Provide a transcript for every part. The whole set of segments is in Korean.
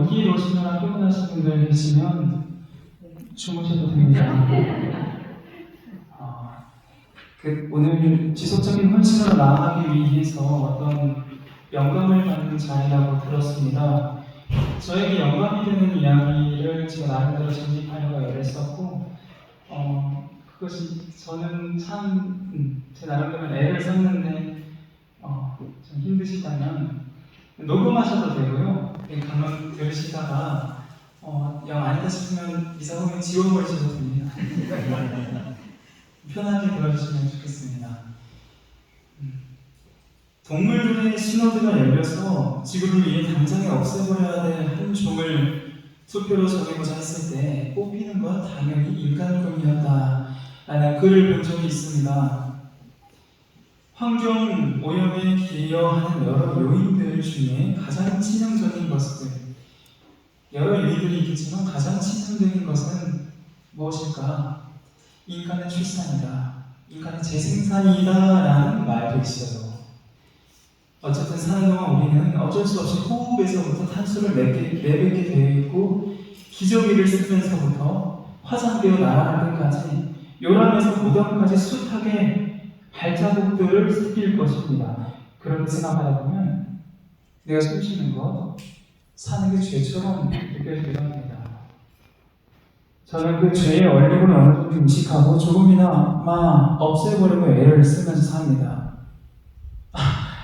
연기로 오시거나 퇴근하시는 분들 계시면 주무셔도 됩니다. 오늘 지속적인 헌신으로 나아가기 위해서 어떤 영감을 받는 자리라고 들었습니다. 저에게 영감이 되는 이야기를 제가 나름대로 정립하려고 애를 썼고, 그것이 저는 참 제 나름대로 애를 썼는데 좀 힘드시다면 녹음하셔도 되고요. 가면 들으시다가 영 아니다 싶으면 이사오면 지워버리셔도 됩니다. 편하게 들어주시면 좋겠습니다. 동물들의 신호대가 열려서 지구를 위해 당장에 없애버려야 될 한 종을 투표로 정해보자 했을 때 뽑히는 건 당연히 인간권이었다라는 글을 본 적이 있습니다. 환경 오염에 기여하는 여러 요인들 중에 가장 치명적인 것들, 여러 요인들이 있겠지만 가장 치명적인 것은 무엇일까? 인간의 출산이다, 인간의 재생산이다 라는 말도 있어요. 어쨌든 사는 동안 우리는 어쩔 수 없이 호흡에서부터 탄소를 내뱉게 되어 있고, 기저귀를 쓰면서부터 화장되어 날아갈 때까지 요람에서 무덤까지 숱하게 발자국들을 새길 것입니다. 그렇게 생각하다 보면 내가 숨 쉬는 것, 사는 게 죄처럼 느껴지기도 합니다. 저는 그 죄의 얼룩을 어느 정도 인식하고 조금이나마 없애버리고 애를 쓰면서 삽니다.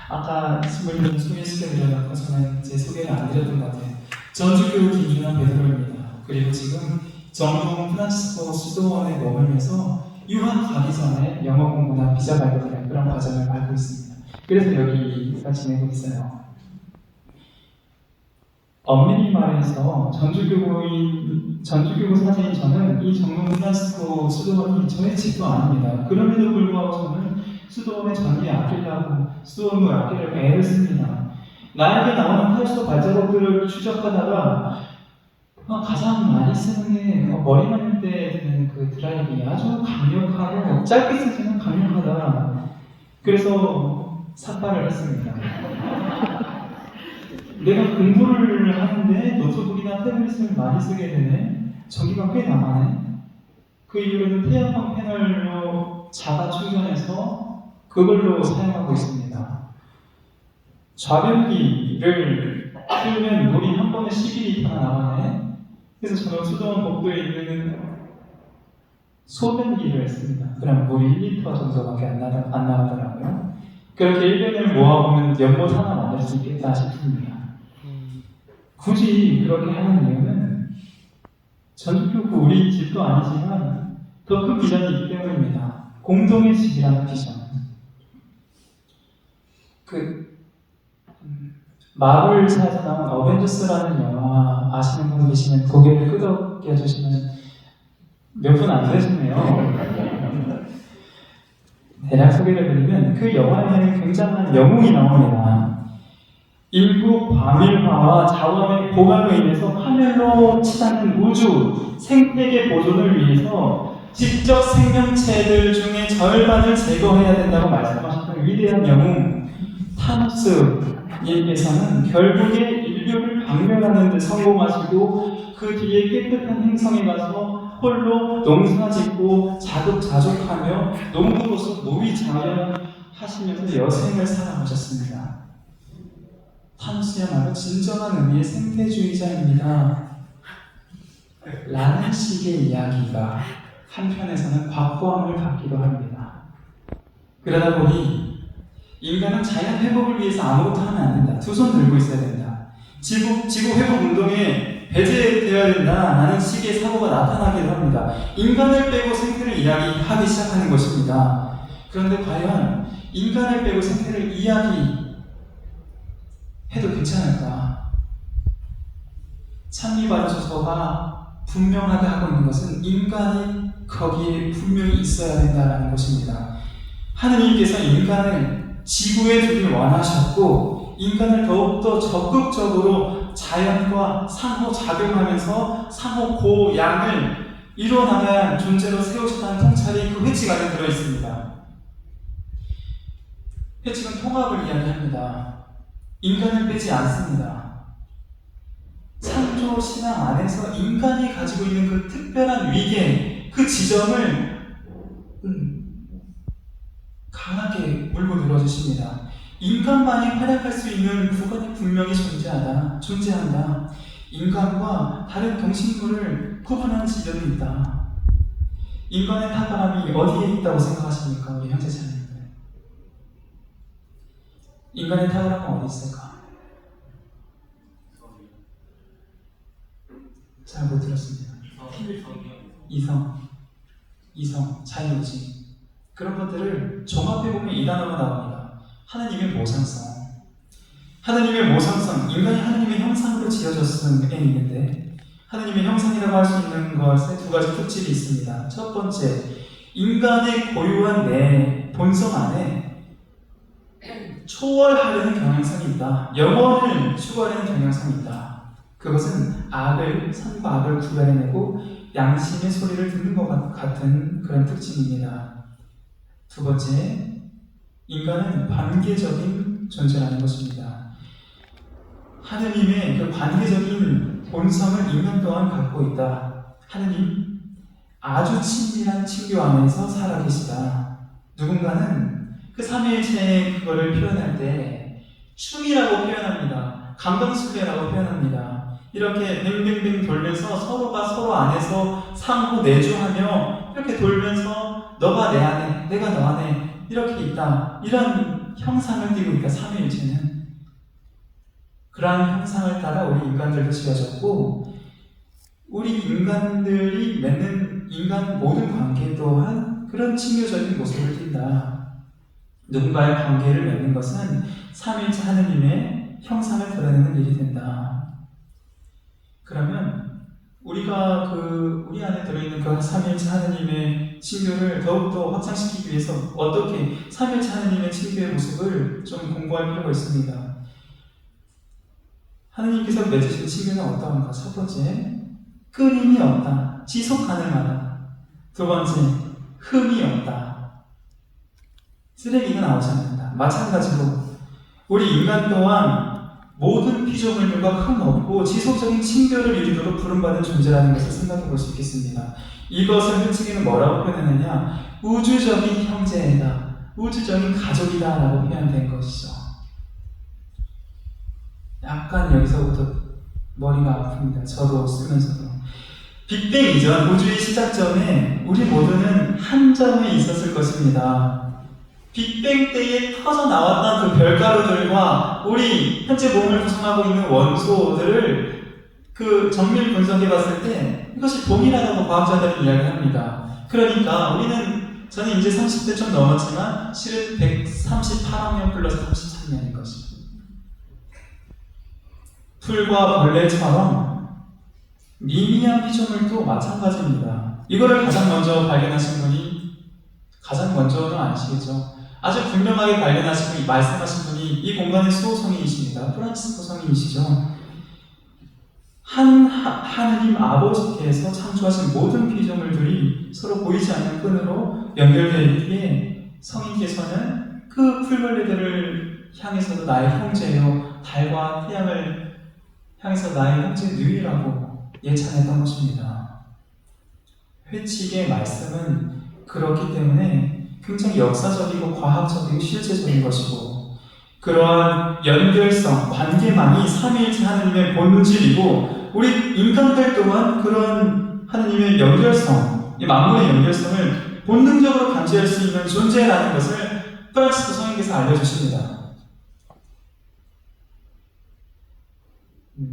아까 친구를 좀 소개시켜드려서 저는 제 소개를 안 드렸던 것 같아요. 전주교회 김준환 베드로입니다. 그리고 지금 정동 프란치스코 수도원에 머물면서 유학 가기 전에 영어 공부나 비자 발급이나 그런 과정을 밟고 있습니다. 그래서 여기가 지내고 있어요. 엄밀히 말해서 전주교구 사제인 저는 이 정동 프란치스코 수도원이 저의 집도 아닙니다. 그럼에도 불구하고 저는 수도원의 전기에 아끼려고, 수도원을 아끼려고 애를 씁니다. 나에게 나오는 탈수 발자국들을 추적하다가 가장 많이 쓰는 게 머리 말릴 때 드는 그 드라이기, 아주 강력하고 짧게 쓰지만 강력하다. 그래서 삭발을 했습니다. 내가 공부를 하는데 노트북이나 태블릿을 많이 쓰게 되네. 전기가 꽤 나가네. 그 이후로는 태양광 패널로 자가 충전해서 그걸로 사용하고 있습니다. 좌변기를 틀면 물이 한 번에 12리터나 나가네. 그래서 저는 수도원 복도에 있는 소변기를 씁니다. 그럼 물이 1리터 정도밖에 안 나가더라고요. 그렇게 일변을 모아보면 연못 하나 만들 수 있겠다 싶습니다. 굳이 그렇게 하는 이유는 전주교구 우리 집도 아니지만 더 큰 비전이 있기 때문입니다. 공동의 집이라는 비전. 마블사에서 나온 어벤져스라는 영화 아시는 분 계시면 고개를 끄덕여주시면 몇 분 안 되시네요. 대략 소개를 드리면 그 영화에는 굉장한 영웅이 나옵니다. 일부 과밀화와 자원의 고갈로 인해서 파멸로 치닫는 우주 생태계 보존을 위해서 지적 생명체들 중에 절반을 제거해야 된다고 말씀하셨던 위대한 영웅 타노스님께서는 결국에 인류를 박멸하는 데 성공하시고 그 뒤에 깨끗한 행성에 가서 홀로 농사 짓고 자급자족하며 농부로서 노위자연하시면서 여생을 살아오셨습니다. 타노스야말로 진정한 의미의 생태주의자입니다. 라는 식의 이야기가 한편에서는 과포함을 갖기도 합니다. 그러다 보니 인간은 자연 회복을 위해서 아무것도 하면 안 된다. 두 손 들고 있어야 된다. 지구 회복 운동에 배제되어야 된다라는 식의 사고가 나타나기도 합니다. 인간을 빼고 생태를 이야기하기 시작하는 것입니다. 그런데 과연 인간을 빼고 생태를 이야기해도 괜찮을까? 찬미바르소서가 분명하게 하고 있는 것은 인간이 거기에 분명히 있어야 된다는 것입니다. 하느님께서 인간을 지구에 두길 원하셨고 인간을 더욱더 적극적으로 자연과 상호작용하면서 상호 고양을 이뤄나가야 할 존재로 세우셨다는 통찰이 그 회칙 안에 들어있습니다. 회칙은 통합을 이야기합니다. 인간을 빼지 않습니다. 창조 기독교 신앙 안에서 인간이 가지고 있는 그 특별한 위계, 그 지점을 강하게 물고 늘어주십니다. 인간만이 활약할 수 있는 구간이 분명히 존재한다. 인간과 다른 동식물을 구분하는 지점이 있다. 인간의 탁월함이 어디에 있다고 생각하십니까, 우리 형제자매님들? 인간의 탁월함은 어디 있을까? 잘 못 들었습니다. 이성, 자유의지. 그런 것들을 종합해보면 이 단어가 나옵니다. 하나님의 모상성. 하나님의 모상성, 인간이 하나님의 형상으로 지어졌음에 있는데, 하나님의 형상이라고 할 수 있는 것에 두 가지 특질이 있습니다. 첫 번째, 인간의 고유한 내 본성 안에 초월하려는 경향성이 있다. 영혼을 추구하려는 경향성이 있다. 그것은 선과 악을 구별해내고 양심의 소리를 듣는 것 같은 그런 특징입니다. 두 번째, 인간은 관계적인 존재라는 것입니다. 하느님의 그 관계적인 본성을 인간 또한 갖고 있다. 하느님, 아주 친밀한 친교 안에서 살아계시다. 누군가는 그 삼위일체의 그거를 표현할 때 춤이라고 표현합니다. 감정술래라고 표현합니다. 이렇게 뱅뱅뱅 돌면서 서로가 서로 안에서 상호 내주하며 이렇게 돌면서 너가 내 안에, 내가 너 안에 이렇게 있다. 이런 형상을 띠고 있다. 삼위일체는 그러한 형상을 따라 우리 인간들도 지어졌고, 우리 인간들이 맺는 인간 모든 관계 또한 그런 친교적인 모습을 띈다. 누군가의 관계를 맺는 것은 삼위일체 하느님의 형상을 드러내는 일이 된다. 그러면 우리가 우리 안에 들어있는 그 삼위일체 하느님의 친교를 더욱더 확장시키기 위해서 어떻게 삼위일체 하느님의 친교의 모습을 좀 공부할 필요가 있습니다. 하느님께서 맺으신 친교는 어떠한가? 첫 번째, 끊임이 없다. 지속 가능하다. 두 번째, 흠이 없다. 쓰레기가 나오지 않는다. 마찬가지로 우리 인간 또한 모든 피조물들과 흠 없고 지속적인 친교를 이루도록 부름받은 존재라는 것을 생각해 볼 수 있겠습니다. 이것을 헬츠기는 뭐라고 표현하느냐? 우주적인 형제이다. 우주적인 가족이다 라고 표현된 것이죠. 약간 여기서부터 머리가 아픕니다. 저도 쓰면서도. 빅뱅 이전 우주의 시작점에 우리 모두는 한 점에 있었을 것입니다. 빅뱅 때에 터져 나왔던 그 별가루들과 우리 현재 몸을 구성하고 있는 원소들을 그 정밀 분석해 봤을 때 이것이 동일하다고 과학자들은 이야기합니다. 그러니까 저는 이제 30대 좀 넘었지만 실은 138학년 플러스 33년인 것입니다. 풀과 벌레처럼 미미한 피조물도 마찬가지입니다. 이거를 가장 먼저 발견하신 분이 가장 먼저는 아시겠죠? 아주 분명하게 발견하시고 말씀하신 분이 이 공간의 수호성인이십니다. 프란치스코 성인이시죠. 하느님 아버지께서 창조하신 모든 피조물들이 서로 보이지 않는 끈으로 연결되어 있기에 성인께서는 그 풀벌레들을 향해서도 나의 형제요, 달과 태양을 향해서 나의 형제 누이라고 예찬했던 것입니다. 회칙의 말씀은 그렇기 때문에 굉장히 역사적이고 과학적이고 실제적인 것이고, 그러한 연결성, 관계망이 삼위일체 하느님의 본질이고, 우리 인간들 또한 그런 하느님의 연결성, 이 만물의 연결성을 본능적으로 감지할 수 있는 존재라는 것을 프란치스코 성인께서 알려주십니다.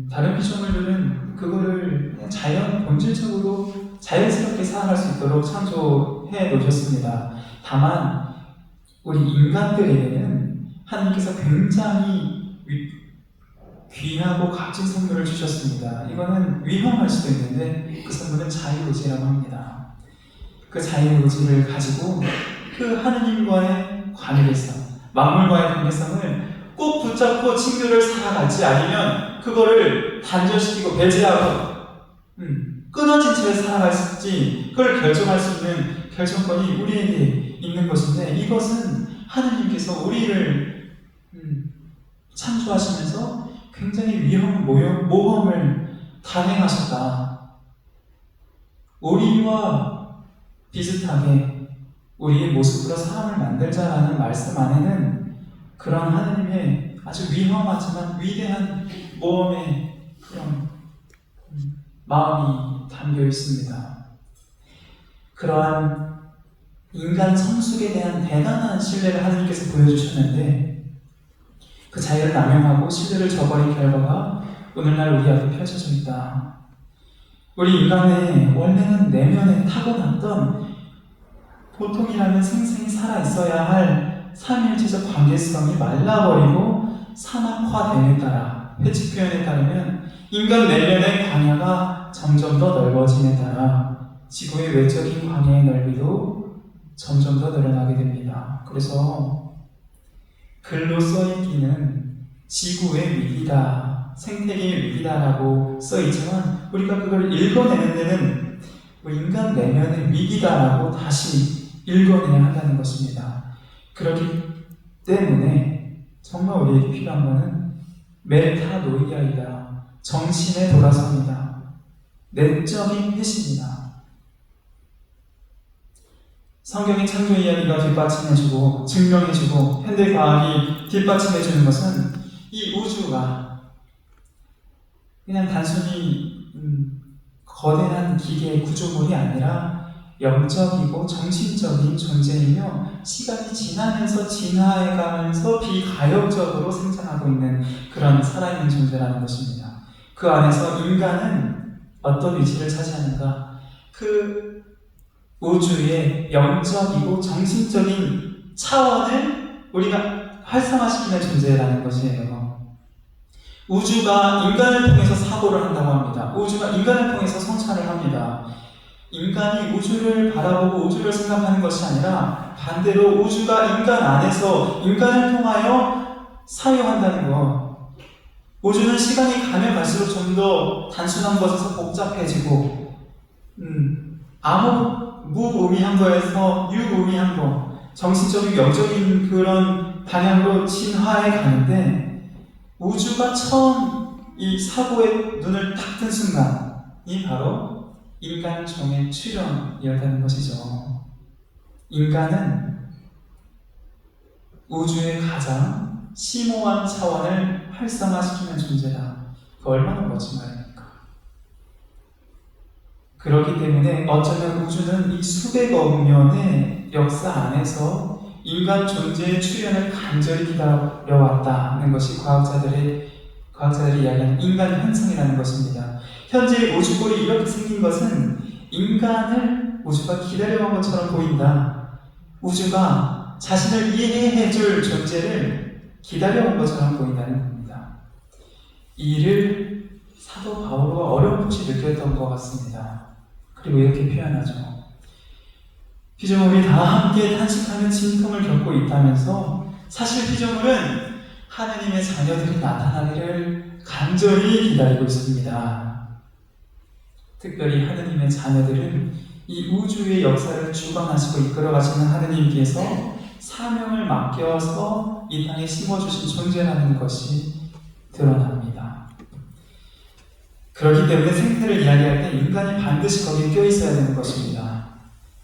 다른 피조물들은 그거를 그냥 자연 본질적으로 자연스럽게 살아갈 수 있도록 창조해 놓으셨습니다. 다만 우리 인간들에게는 하나님께서 굉장히 귀하고 값진 선물을 주셨습니다. 이거는 위험할 수도 있는데 그 선물은 자유의지라고 합니다. 그 자유의지를 가지고 그 하느님과의 관계성, 만물과의 관계성을 꼭 붙잡고 친교를 살아가지 않으면 그거를 단절시키고 배제하고 끊어진 채 살아갈지 그걸 결정할 수 있는 결정권이 우리에게 있는 것인데, 이것은 하느님께서 우리를 창조하시면서 굉장히 위험한 모험을 단행하셨다. 우리와 비슷하게 우리의 모습으로 사람을 만들자라는 말씀 안에는 그런 하느님의 아주 위험하지만 위대한 모험의 그런 마음이 담겨 있습니다. 그러한 인간 성숙에 대한 대단한 신뢰를 하느님께서 보여주셨는데 그 자유를 남용하고 신뢰를 저버린 결과가 오늘날 우리 앞에 펼쳐져 있다. 우리 인간의 원래는 내면에 타고났던 보통이라면 생생히 살아있어야 할 삼위일체적 관계성이 말라버리고 산악화됨에 따라 회칙 표현에 따르면 인간 내면의 광야가 점점 더 넓어짐에 따라 지구의 외적인 광야의 넓이도 점점 더 늘어나게 됩니다. 그래서 글로 써있기는 지구의 위기다, 생태계의 위기다라고 써있지만 우리가 그걸 읽어내는 데는 인간 내면의 위기다라고 다시 읽어내야 한다는 것입니다. 그렇기 때문에 정말 우리에게 필요한 것은 메타노이아이다. 정신에 돌아섭니다. 내적인 회심이다. 성경의 창조 이야기가 뒷받침해주고 증명해주고 현대과학이 뒷받침해주는 것은 이 우주가 그냥 단순히 거대한 기계의 구조물이 아니라 영적이고 정신적인 존재이며 시간이 지나면서 진화해가면서 비가역적으로 생장하고 있는 그런 살아있는 존재라는 것입니다. 그 안에서 인간은 어떤 위치를 차지하는가? 그 우주의 영적이고 정신적인 차원을 우리가 활성화시키는 존재라는 것이에요. 우주가 인간을 통해서 사고를 한다고 합니다. 우주가 인간을 통해서 성찰을 합니다. 인간이 우주를 바라보고 우주를 생각하는 것이 아니라 반대로 우주가 인간 안에서 인간을 통하여 사용한다는 것. 우주는 시간이 가면 갈수록 좀 더 단순한 것에서 복잡해지고 무의미한 거에서 유의미한 거, 정신적인 영적인 그런 방향으로 진화해 가는데 우주가 처음 이 사고의 눈을 딱 뜬 순간이 바로 인간 종의 출현이었다는 것이죠. 인간은 우주의 가장 심오한 차원을 활성화시키는 존재다. 그 얼마나 멋진 말입니까? 그렇기 때문에 어쩌면 우주는 이 수백억 년의 역사 안에서 인간 존재의 출현을 간절히 기다려왔다는 것이 과학자들이 이야기하는 인간 현상이라는 것입니다. 현재 우주볼이 이렇게 생긴 것은 인간을 우주가 기다려온 것처럼 보인다. 우주가 자신을 이해해줄 존재를 기다려온 것처럼 보인다는 겁니다. 이를 사도 바울과 어렴풋이 느꼈던 것 같습니다. 그리고 이렇게 표현하죠. 피조물이 다 함께 탄식하며 진통을 겪고 있다면서 사실 피조물은 하느님의 자녀들이 나타나기를 간절히 기다리고 있습니다. 특별히 하느님의 자녀들은 이 우주의 역사를 주관하시고 이끌어가시는 하느님께서 사명을 맡겨서 이 땅에 심어주신 존재라는 것이 드러납니다. 그렇기 때문에 생태를 이야기할 때 인간이 반드시 거기에 껴있어야 되는 것입니다.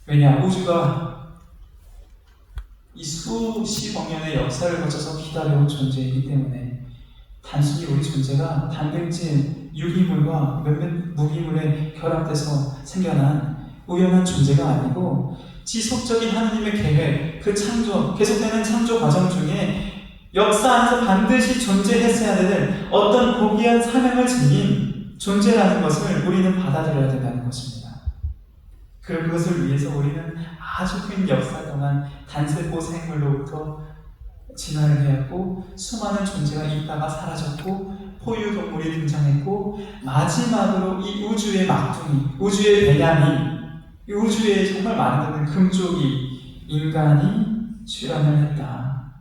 왜냐? 우주가 이 수십억 년의 역사를 거쳐서 기다려온 존재이기 때문에 단순히 우리 존재가 단백질, 유기물과 몇몇 무기물에 결합돼서 생겨난 우연한 존재가 아니고 지속적인 하느님의 계획, 그 창조, 계속되는 창조 과정 중에 역사 안에서 반드시 존재했어야 될 어떤 고귀한 사명을 지닌 존재라는 것을 우리는 받아들여야 된다는 것입니다. 그리고 그것을 위해서 우리는 아주 긴 역사 동안 단세포 생물로부터 진화를 해왔고 수많은 존재가 있다가 사라졌고 포유동물이 등장했고 마지막으로 이 우주의 막둥이, 우주의 배량이, 이 우주에 정말 많은 금쪽이 인간이 출현을 했다.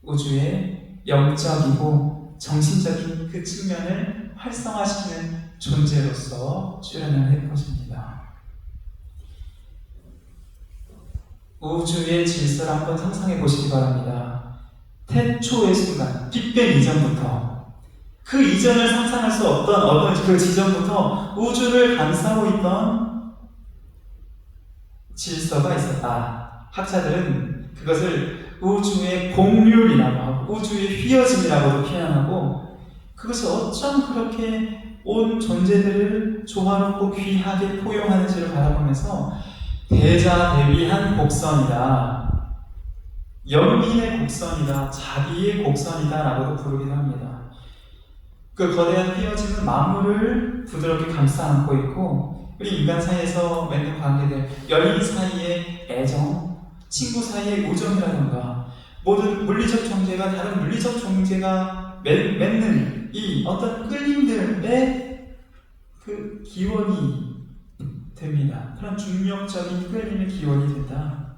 우주의 영적이고 정신적인 그 측면을 활성화시키는 존재로서 출현을 할 것입니다. 우주의 질서를 한번 상상해 보시기 바랍니다. 태초의 순간, 빅뱅 이전부터 그 이전을 상상할 수 없던 어떤 그 지점부터 우주를 감싸고 있던 질서가 있었다. 학자들은 그것을 우주의 공률이라고 하고 우주의 휘어짐이라고도 표현하고, 그것이 어쩜 그렇게 온 존재들을 조화롭고 귀하게 포용하는지를 바라보면서 대자대비한 곡선이다, 영민의 곡선이다, 자비의 곡선이다 라고도 부르기도 합니다. 그 거대한 휘어짐은 만물을 부드럽게 감싸 안고 있고, 우리 인간 사이에서 맺는 관계들, 연인 사이의 애정, 친구 사이의 우정이라든가 모든 물리적 존재가 다른 물리적 존재가 맺는 이 어떤 끌림들의 그 기원이 됩니다. 그런 중력적인 끌림의 기원이 된다.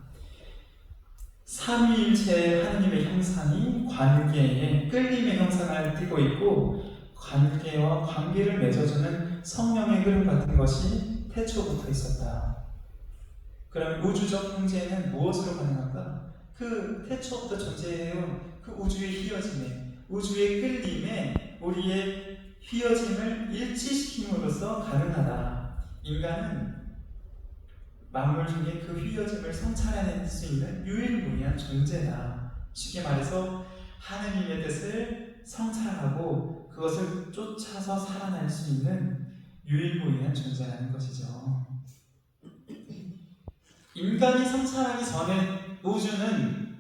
삼위일체 하느님의 형상이 관계에 끌림의 형상을 띠고 있고, 관계와 관계를 맺어주는 성령의 흐름 같은 것이 태초부터 있었다. 그럼 우주적 형제는 무엇으로 가능한가? 그 태초부터 존재해온 그 우주의 휘어짐에, 우주의 끌림에 우리의 휘어짐을 일치시킴으로써 가능하다. 인간은 만물 중에 그 휘어짐을 성찰해낼 수 있는 유일무이한 존재다. 쉽게 말해서 하느님의 뜻을 성찰하고 그것을 쫓아서 살아날 수 있는 유일무이한 존재라는 것이죠. 인간이 성찰하기 전에 우주는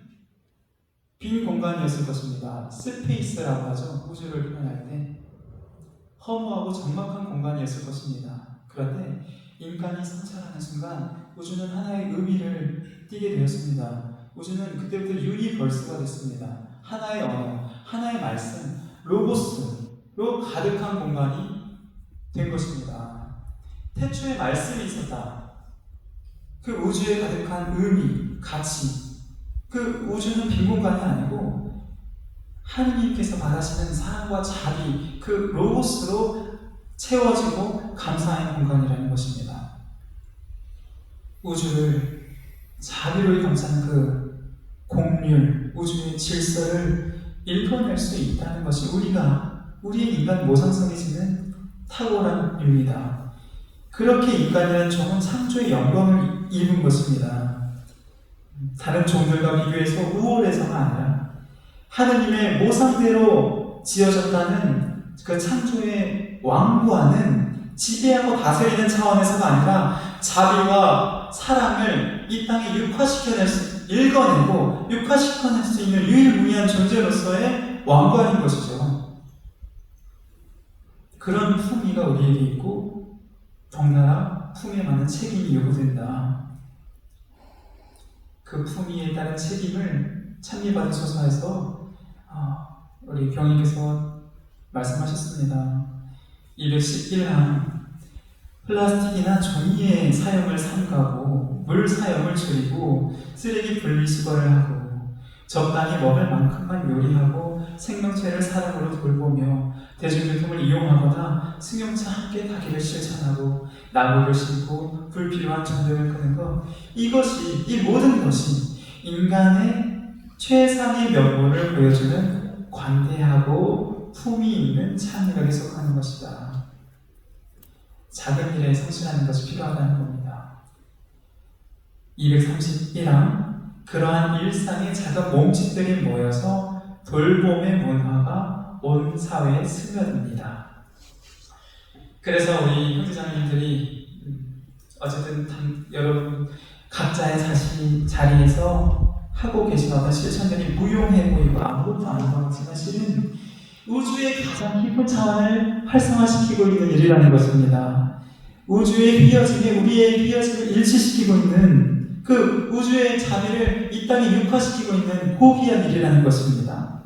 빈 공간이었을 것입니다. 스페이스라고 하죠. 우주를 표현할 때 허무하고 적막한 공간이었을 것입니다. 그런데 인간이 성찰하는 순간 우주는 하나의 의미를 띠게 되었습니다. 우주는 그때부터 유니버스가 됐습니다. 하나의 언어, 하나의 말씀, 로고스로 가득한 공간이 된 것입니다. 태초에 말씀이 있었다. 그 우주에 가득한 의미, 가치, 그 우주는 빈 공간이 아니고 하느님께서 바라시는 사랑과 자비, 그 로고스로 채워지고 감사하는 공간이라는 것입니다. 우주를 자비로 감싸는 그 공률, 우주의 질서를 읽어낼 수 있다는 것이 우리의 인간 모상성이 지닌 탁월함입니다. 그렇게 인간은 좋은 창조의 영광을 입은 것입니다. 다른 종들과 비교해서 우월해서가 아니라 하느님의 모상대로 지어졌다는 그 창조의 왕관은 지배하고 다스리는 차원에서가 아니라 자비와 사랑을 이 땅에 읽어내고 육화시켜낼 수 있는 유일무이한 존재로서의 왕관인 것이죠. 그런 품위가 우리에게 있고 덩달아 품에 맞는 책임이 요구된다. 그 품위에 따른 책임을 찬미받으소서 해서 우리 경위께서 말씀하셨습니다. 211항 플라스틱이나 종이의 사용을 삼가고 물 사용을 줄이고 쓰레기 분리수거를 하고 적당히 먹을 만큼만 요리하고 생명체를 사랑으로 돌보며 대중교통을 이용하거나 승용차 함께 타기를 실천하고 나무를 심고 불필요한 전등을 끄는 것, 이 모든 것이 인간의 최상의 면모를 보여주는 관대하고 품위 있는 창의력에 속하는 것이다. 작은 일에 성실하는 것이 필요하다는 겁니다. 231항 그러한 일상의 작은 몸짓들이 모여서 돌봄의 문화가 온 사회에 스며듭니다. 그래서 우리 형제자매님들이 어쨌든 여러분 각자의 자리에서 하고 계신 어떤 실천들이 무용해 보이고 아무것도 안 보이지만 실은 우주의 가장 깊은 차원을 활성화시키고 있는 일이라는 것입니다. 우주의 휘어짐에 우리의 휘어짐을 일치시키고 있는 그 우주의 자비를 이 땅에 육화시키고 있는 고귀한 일이라는 것입니다.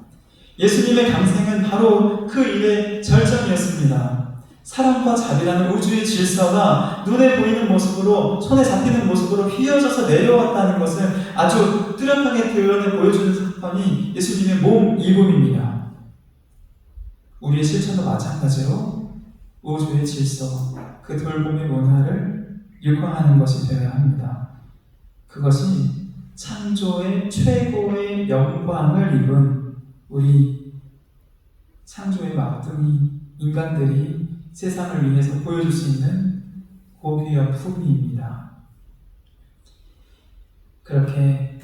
예수님의 강생은 바로 그 일의 절정이었습니다. 사랑과 자비라는 우주의 질서가 눈에 보이는 모습으로, 손에 잡히는 모습으로 휘어져서 내려왔다는 것을 아주 뚜렷하게 드러내 보여주는 사건이 예수님의 몸 이붐입니다. 우리의 실천도 마찬가지로 우주의 질서, 그 돌봄의 문화를 육화하는 것이 되어야 합니다. 그것이 창조의 최고의 영광을 입은 우리 창조의 막둥이 인간들이 세상을 위해서 보여줄 수 있는 고귀한 품위입니다. 그렇게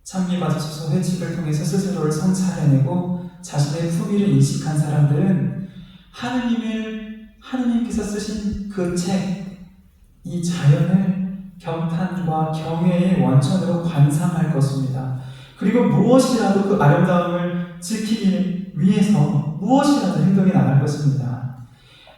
찬미받으소서 회칙을 통해서 스스로를 성찰해내고 자신의 품위를 인식한 사람들은 하느님께서 쓰신 그 책, 이 자연을 경탄과 경외의 원천으로 관상할 것입니다. 그리고 무엇이라도 그 아름다움을 지키기 위해서 무엇이라도 행동에 나갈 것입니다.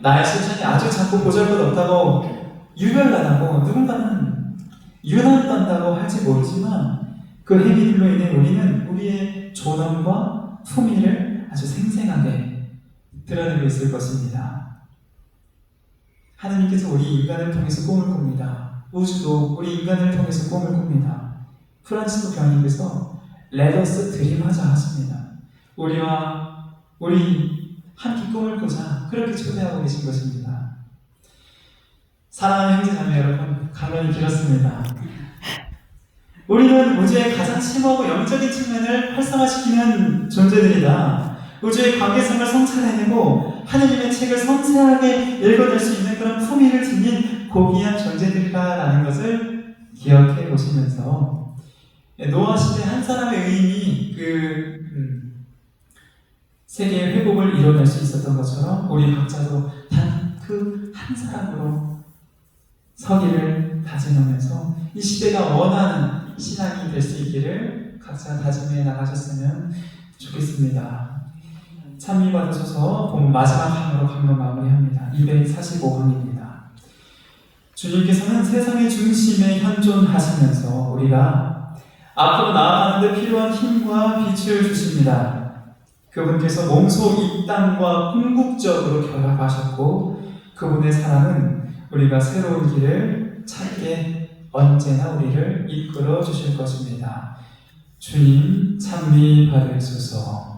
나의 실천이 아주 작고 보잘것없다고 유별나다고 누군가는 유난떤다고 할지 모르지만 그 행위들로 인해 우리는 우리의 존엄과 품위를 아주 생생하게 드러내고 있을 것입니다. 하나님께서 우리 인간을 통해서 꿈을 꿉니다. 우주도 우리 인간을 통해서 꿈을 꿉니다. 프란시스코 교황님께서 Let us dream하자 하십니다. 우리 함께 꿈을 꾸자, 그렇게 초대하고 계신 것입니다. 사랑하는 형제자매 여러분, 강연이 길었습니다. 우리는 우주의 가장 심오하고 영적인 측면을 활성화시키는 존재들이다. 우주의 관계성을 성찰해내고 하느님의 책을 섬세하게 읽어낼 수 있는 그런 품위를 지닌 고귀한 존재들이다라는 것을 기억해 보시면서, 노아 시대 한 사람의 의인이 세계의 회복을 이뤄낼 수 있었던 것처럼 우리 각자도 단 그 한 사람으로 서기를 다짐하면서 이 시대가 원하는 신앙이 될 수 있기를 각자 다짐해 나가셨으면 좋겠습니다. 찬미받으셔서 본 마지막 항으로 강론 마무리합니다. 245항입니다. 주님께서는 세상의 중심에 현존하시면서 우리가 앞으로 나아가는 데 필요한 힘과 빛을 주십니다. 그분께서 몸소 이 땅과 궁극적으로 결합하셨고 그분의 사랑은 우리가 새로운 길을 찾게 언제나 우리를 이끌어 주실 것입니다. 주님 찬미 받으소서.